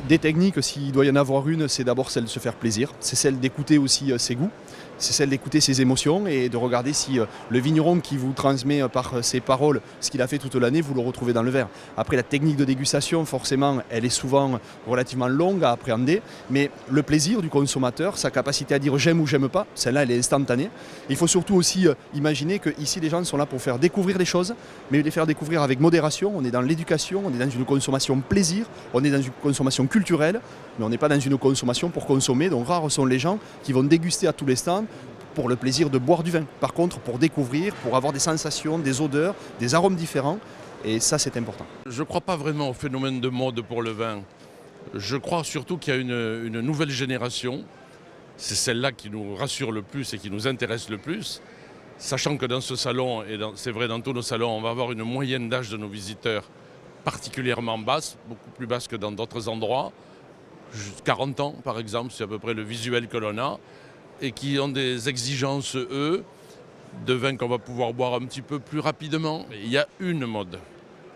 Des techniques, s'il doit y en avoir une, c'est d'abord celle de se faire plaisir, c'est celle d'écouter aussi ses goûts, c'est celle d'écouter ses émotions et de regarder si le vigneron qui vous transmet par ses paroles ce qu'il a fait toute l'année, vous le retrouvez dans le verre. Après, la technique de dégustation, forcément, elle est souvent relativement longue à appréhender, mais le plaisir du consommateur, sa capacité à dire j'aime ou j'aime pas, celle-là, elle est instantanée. Il faut surtout aussi imaginer que ici, les gens sont là pour faire découvrir les choses, mais les faire découvrir avec modération. On est dans l'éducation, on est dans une consommation plaisir, on est dans une consommation culturelle, mais on n'est pas dans une consommation pour consommer. Donc rares sont les gens qui vont déguster à tous les stands pour le plaisir de boire du vin. Par contre, pour découvrir, pour avoir des sensations, des odeurs, des arômes différents, et ça c'est important. Je ne crois pas vraiment au phénomène de mode pour le vin. Je crois surtout qu'il y a une nouvelle génération. C'est celle-là qui nous rassure le plus et qui nous intéresse le plus. Sachant que dans ce salon, et c'est vrai dans tous nos salons, on va avoir une moyenne d'âge de nos visiteurs particulièrement basse, beaucoup plus basse que dans d'autres endroits. 40 ans par exemple, c'est à peu près le visuel que l'on a, et qui ont des exigences, eux, de vin qu'on va pouvoir boire un petit peu plus rapidement. Il y a une mode.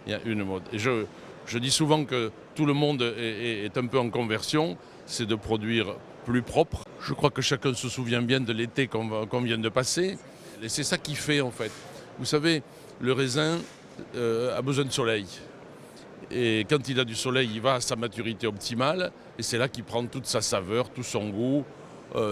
Il y a une mode. Et je dis souvent que tout le monde est un peu en conversion, c'est de produire plus propre. Je crois que chacun se souvient bien de l'été qu'on vient de passer. Et c'est ça qui fait en fait. Vous savez, le raisin a besoin de soleil. Et quand il a du soleil, il va à sa maturité optimale. Et c'est là qu'il prend toute sa saveur, tout son goût,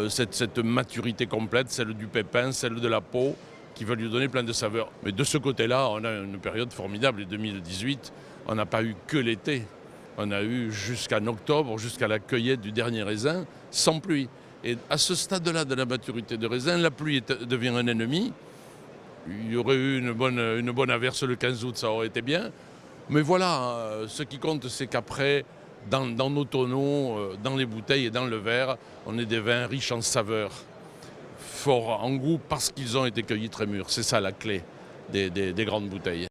cette maturité complète, celle du pépin, celle de la peau, qui va lui donner plein de saveurs. Mais de ce côté-là, on a une période formidable. En 2018, on n'a pas eu que l'été. On a eu jusqu'en octobre, jusqu'à la cueillette du dernier raisin, sans pluie. Et à ce stade-là de la maturité de raisin, la pluie devient un ennemi. Il y aurait eu une bonne averse le 15 août, ça aurait été bien. Mais voilà, ce qui compte, c'est qu'après, dans nos tonneaux, dans les bouteilles et dans le verre, on ait des vins riches en saveurs, forts en goût, parce qu'ils ont été cueillis très mûrs. C'est ça la clé des grandes bouteilles.